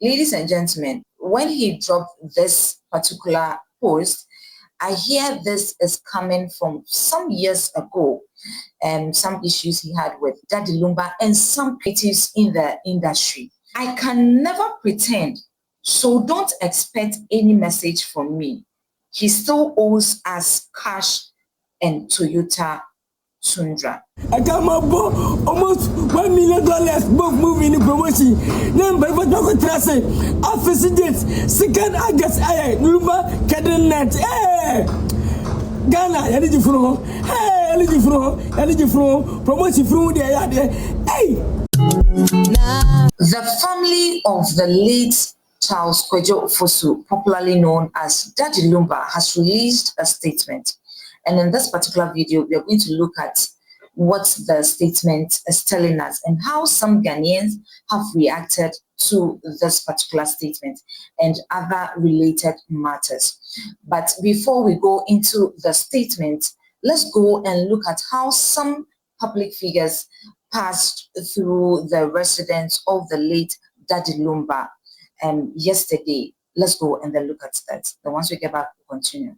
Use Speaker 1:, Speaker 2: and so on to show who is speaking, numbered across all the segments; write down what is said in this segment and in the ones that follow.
Speaker 1: Ladies and gentlemen, when he dropped this particular post, I hear this is coming from some years ago and some issues he had with Daddy Lumba and some creatives in the industry. I can never pretend, so don't expect any message from me. He still owes us cash and Toyota Tundra.
Speaker 2: I got my book almost $1 million both moving in promotion. Then by what I trust office dates 2nd August. Lumba candlelight. Hey, Ghana, energy from. Hey, energy from. Promotion from there. Hey.
Speaker 1: The family of the late Charles Kwadwo Fosu, popularly known as Daddy Lumba, has released a statement. And in this particular video, we are going to look at what the statement is telling us and how some Ghanaians have reacted to this particular statement and other related matters. But before we go into the statement, let's go and look at how some public figures passed through the residence of the late Daddy Lumba yesterday. Let's go and then look at that. Then once we get back, we'll continue.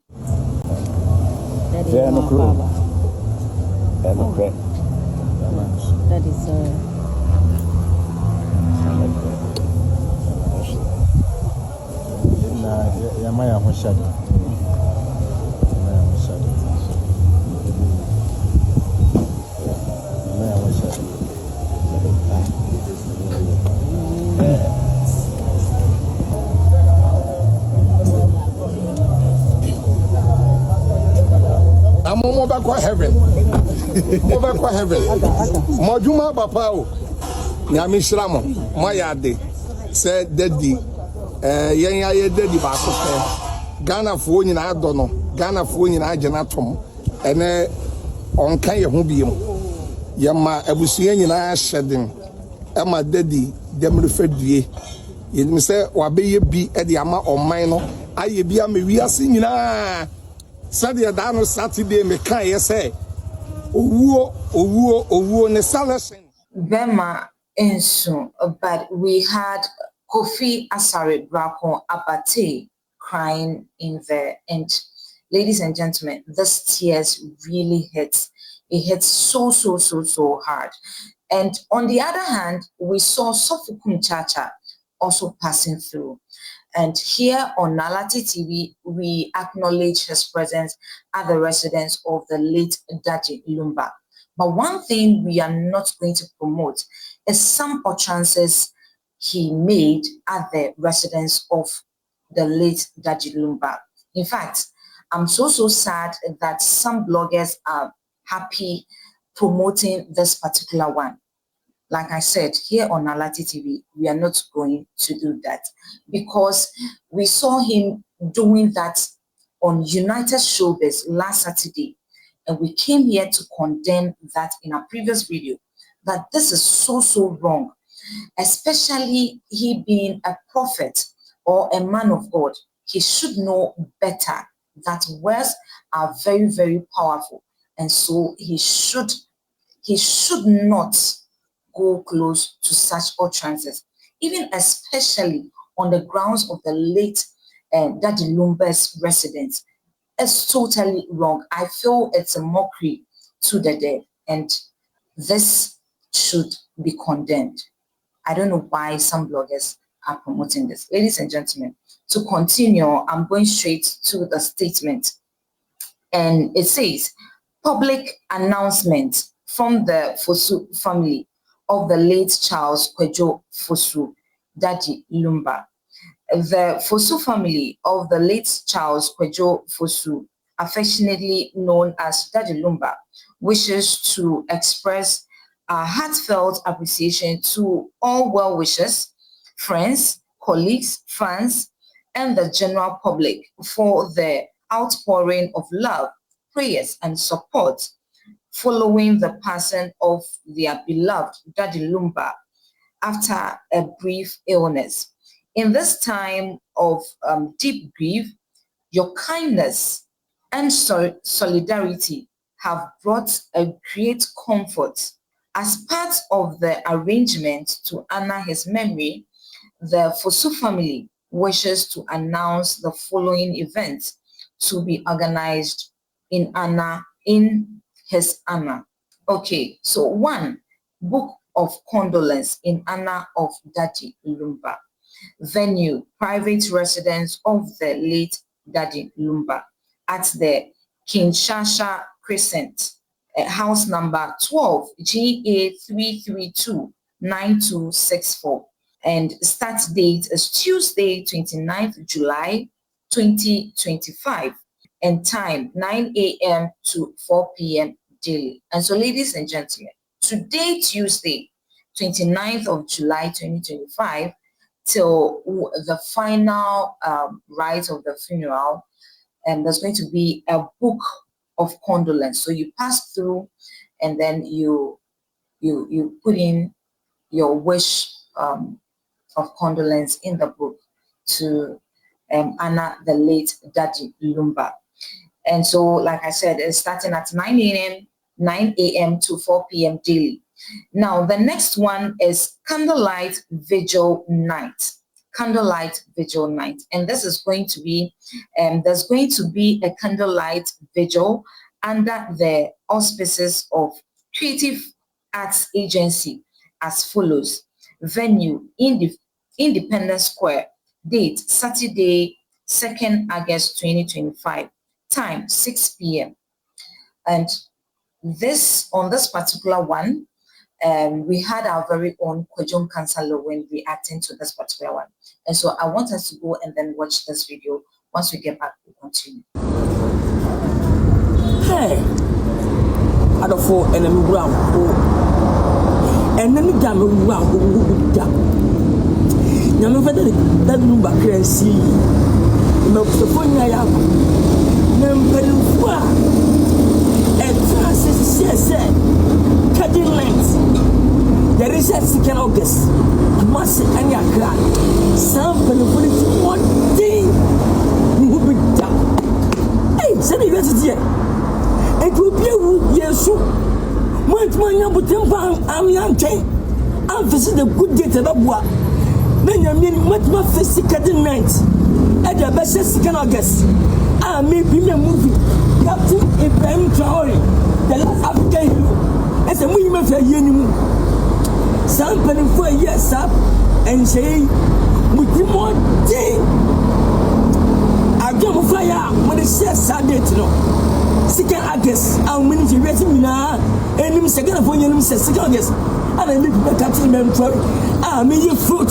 Speaker 3: Yeah, no clue.
Speaker 4: That is
Speaker 3: I'm over kwa heaven. Over kwa heaven. Mojuma bapao. Nyami shramo. Moyade. Say daddy. Yen ya ye daddy ba ko fe. Ghana fo nyina adono. Ghana fo nyina agena tom. Ene onkan ye ho biem. Yema abusua nyina ahyeden. Ema daddy demre fadue. Yenim say wabeye bi e de ama oman no. Aye bi ama wiase nyina. Saturday dano Saturday me can say owo ne salation
Speaker 1: Bema enso, but we had Kofi Asare Brako Abatey crying in there. And ladies and gentlemen, this tears really hits. It hits so hard. And on the other hand, we saw Prophet Kumchacha also passing through. And here on Naa Lartey TV, we acknowledge his presence at the residence of the late Daddy Lumba. But one thing we are not going to promote is some utterances he made at the residence of the late Daddy Lumba. In fact, I'm so sad that some bloggers are happy promoting this particular one. Like I said, here on Naa Lartey TV, we are not going to do that because we saw him doing that on United Showbiz last Saturday. And we came here to condemn that in a previous video, that this is so wrong, especially he being a prophet or a man of God. He should know better that words are very powerful. And so he should not go close to such utterances, even especially on the grounds of the late Daddy Lumba's residence. It's totally wrong. I feel it's a mockery to the dead, and this should be condemned. I don't know why some bloggers are promoting this. Ladies and gentlemen, to continue, I'm going straight to the statement. And it says, public announcement from the Fosu family of the late Charles Kwadwo Fosu, Daddy Lumba. The Fosu family of the late Charles Kwadwo Fosu, affectionately known as Daddy Lumba, wishes to express a heartfelt appreciation to all well-wishers, friends, colleagues, fans, and the general public for the outpouring of love, prayers, and support following the passing of their beloved Daddy Lumba after a brief illness. In this time of deep grief, your kindness and solidarity have brought a great comfort. As part of the arrangement to honor his memory, the Fosu family wishes to announce the following events to be organized in his honor. Okay, so 1, book of condolence in honor of Daddy Lumba. Venue, private residence of the late Daddy Lumba at the Kinshasa Crescent, house number 12, GA 3329264. And start date is Tuesday, 29th July 2025. And time 9 a.m. to 4 p.m. daily. And so, ladies and gentlemen, today, Tuesday, 29th of July 2025, till the final rite of the funeral, and there's going to be a book of condolence. So you pass through, and then you put in your wish of condolence in the book to honor the late Daddy Lumba. And so, like I said, it's starting at 9 a.m. to 4 p.m. daily. Now, the next one is Candlelight Vigil Night. Candlelight Vigil Night. And this is going to be, there's going to be a candlelight vigil under the auspices of Creative Arts Agency as follows. Venue, Independence Square. Date, Saturday, 2nd August 2025. Time, 6 p.m. And on this particular one, we had our very own Kwadwo Nkansah Lilwin reacting to this particular one. And so I want us to go and then watch this video. Once we get back, we'll continue.
Speaker 2: Hey, I don't fall and then ground. And then the damn ground. Now, that number can see. No, the phone I have. Number 4. And Francis said, candlelight. There is a 2nd August. Mass and your cry. Some political one thing. You will be down. Hey, send it here. It will be a yes. Once my number 10 I'm young. I'm visiting the good day to the bois. Then you mean what my physical night at the best 2nd August. I may be a movie. Captain Ibrahim Traore, the last African hero, as a woman for a year. Somebody for a year, sir, and say, with the more day. I don't fire when it says Saturday to know. 2nd August, I'm winning the resume now, and him 2nd of 2nd August. And I live with Captain Ibrahim Traore. I mean, your fruit.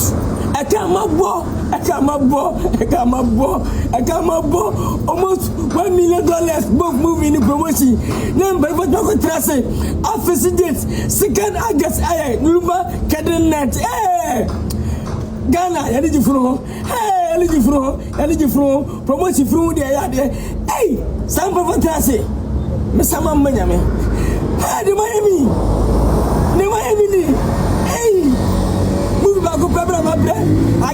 Speaker 2: I can't almost $1 million both moving in promotion. Then by what I can say, office date 2nd August, Lumba, candlelight, Ghana, energy from, hey, energy from, promotion from there, hey, some of what I say, Miss Saman Benjamin, hey, the Miami, hey. I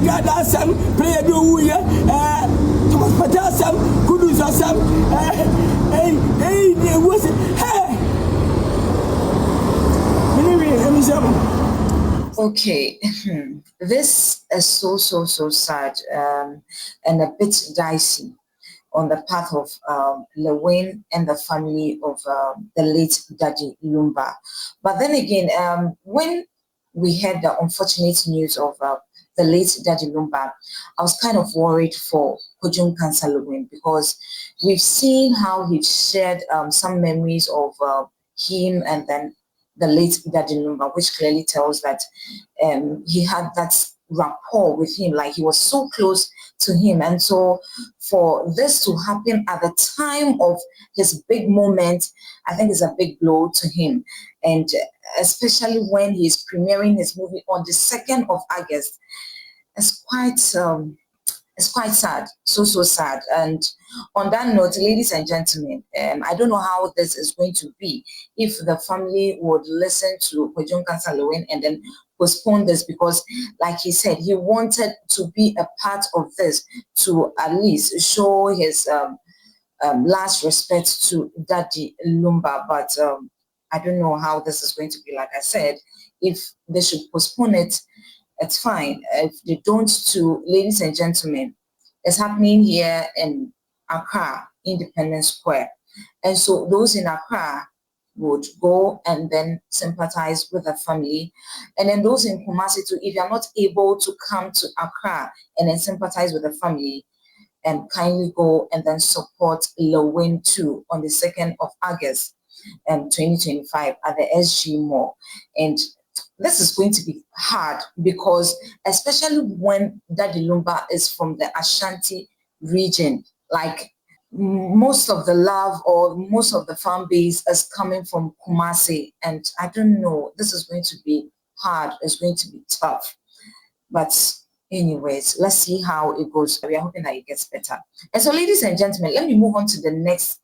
Speaker 2: got that some player do here. Thomas Patasam, could do some. Hey, there was it. Hey,
Speaker 1: okay, this is so sad and a bit dicey on the path of Lilwin and the family of the late Daddy Lumba. But then again, when we heard the unfortunate news of the late Daddy Lumba, I was kind of worried for Kwadwo Nkansah Lilwin because we've seen how he shared some memories of him and then the late Daddy Lumba, which clearly tells that he had that rapport with him, like he was so close to him. And so for this to happen at the time of his big moment, I think is a big blow to him. And especially when he's premiering his movie on the 2nd of August, it's quite sad, so sad. And on that note, ladies and gentlemen, I don't know how this is going to be if the family would listen to Kwadwo Nkansah Lilwin and then postpone this, because like he said, he wanted to be a part of this to at least show his last respect to Daddy Lumba. But I don't know how this is going to be. Like I said, if they should postpone it, it's fine. If they don't too, ladies and gentlemen, it's happening here in Accra, Independence Square. And so those in Accra would go and then sympathize with the family. And then those in Kumasi too, if you're not able to come to Accra and then sympathize with the family, and kindly go and then support Lilwin too on the 2nd of August 2025 at the SG Mall. And this is going to be hard because especially when Daddy Lumba is from the Ashanti region, like most of the love or most of the fan base is coming from Kumasi. And I don't know, this is going to be hard. It's going to be tough. But anyways, let's see how it goes. We are hoping that it gets better. And so, ladies and gentlemen, let me move on to the next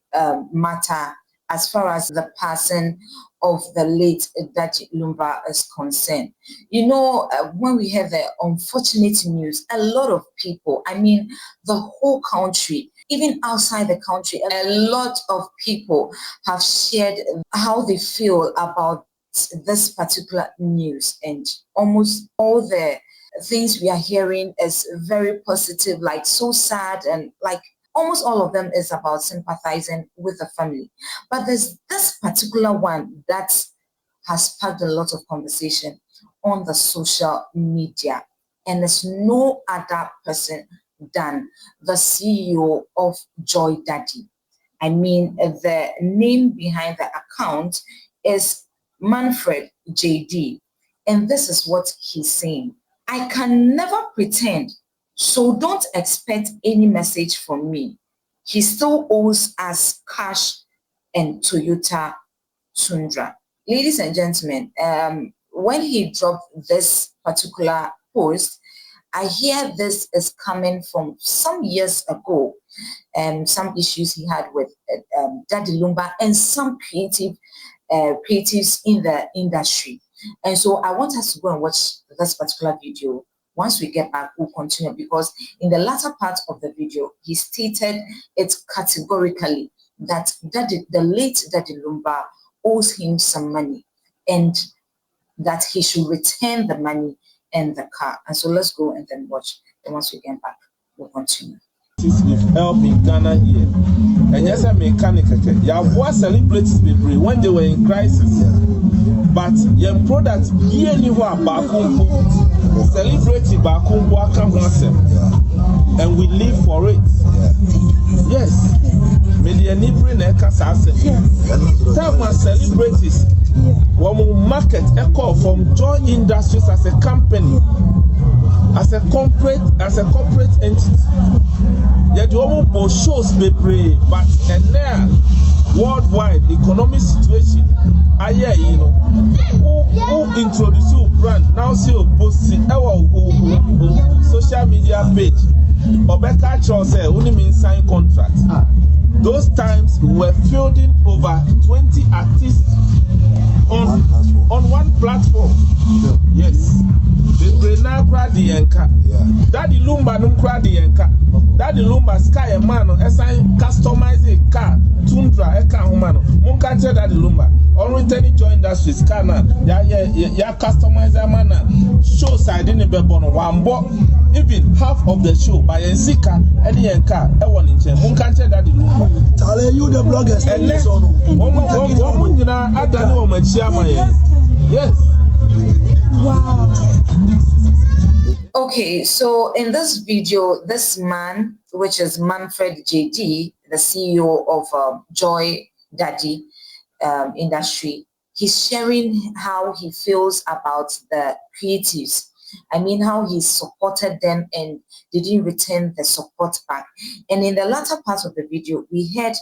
Speaker 1: matter as far as the passing of the late Daddy Lumba is concerned. You know, when we have the unfortunate news, a lot of people, I mean, the whole country, even outside the country, a lot of people have shared how they feel about this particular news, and almost all the things we are hearing is very positive, like so sad, and like almost all of them is about sympathizing with the family. But there's this particular one that has sparked a lot of conversation on the social media, and there's no other person than the CEO of Joy Daddy. I mean, the name behind the account is Manfred JD, and this is what he's saying. I can never pretend, so don't expect any message from me. He still owes us cash and Toyota Tundra. Ladies and gentlemen, when he dropped this particular post, I hear this is coming from some years ago, and some issues he had with Daddy Lumba and some creatives in the industry. And so I want us to go and watch this particular video. Once we get back, we'll continue, because in the latter part of the video, he stated it categorically that the late Daddy Lumba owes him some money and that he should return the money and the car. And so let's go and then watch. And once we get back, we'll continue.
Speaker 5: With help in Ghana here. And yes, I'm a mechanic. Yeah, celebrities when they were in crisis. But your product here anywhere Bakumbu celebrity Bakumbu and we live for it. Yes. Media Nibri Neka Sase. Tell my celebrities one market echo from Joy Industries as a company, as a corporate entity. Yet you almost shows be brave, but and now worldwide economic situation. You know, who introduce your brand now see you post our social media page. Obeka Charles say only means sign contract. Those times we were fielding over 20 artists on one platform. Yes. The now Kradi Enka. Daddy Lumba no Kradi Enka. Daddy Lumba sky a man assign customize car Tundra eka humano. Munkache Daddy Lumba. On returning Joy Industries car na ya customize a man show side in the bebono wambo. Even half of the show by Enzika any enka ewan in chen. Munkache Daddy Lumba.
Speaker 2: Tell you the bloggers.
Speaker 5: Yes.
Speaker 1: Wow. Okay, so in this video, this man, which is Manfred JD, the CEO of Joy Daddy industry, he's sharing how he feels about the creatives. I mean, how he supported them and didn't return the support back. And in the latter part of the video, we heard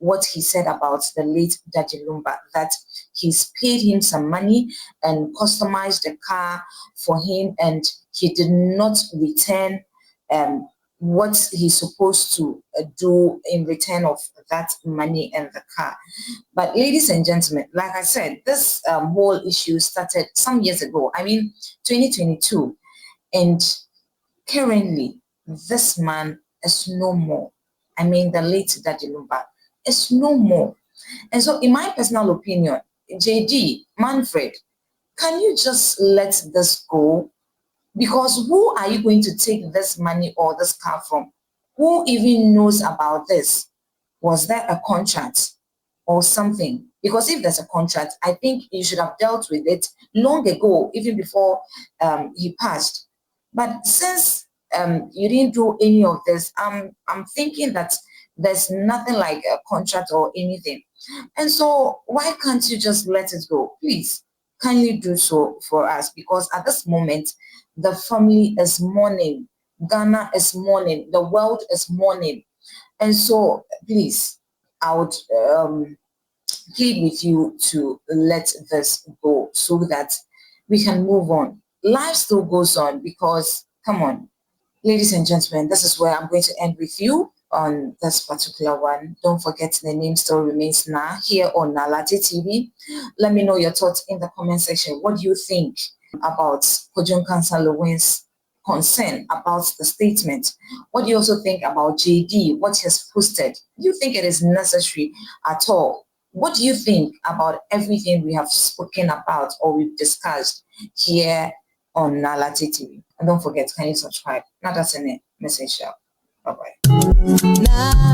Speaker 1: what he said about the late Daddy Lumba, that he's paid him some money and customized the car for him, and he did not return what he's supposed to do in return of that money and the car. But ladies and gentlemen, like I said, this whole issue started some years ago, I mean 2022, and currently this man is no more. I mean the late Daddy Lumba is no more. And so in my personal opinion, JD, Manfred, can you just let this go? Because who are you going to take this money or this car from? Who even knows about this? Was there a contract or something? Because if there's a contract, I think you should have dealt with it long ago, even before he passed. But since you didn't do any of this, I'm thinking that there's nothing like a contract or anything. And so why can't you just let it go? Please, kindly do so for us, because at this moment, the family is mourning. Ghana is mourning. The world is mourning. And so, please, I would plead with you to let this go so that we can move on. Life still goes on because, come on, ladies and gentlemen, this is where I'm going to end with you on this particular one. Don't forget the name still remains Naa here on Naa Lartey TV. Let me know your thoughts in the comment section. What do you think about Kwadwo Nkansah Lilwin's concern about the statement? What do you also think about JD, what he has posted? Do you think it is necessary at all? What do you think about everything we have spoken about or we've discussed here on Naa Lartey TV? And don't forget, can you subscribe? Not as any message. Bye-bye.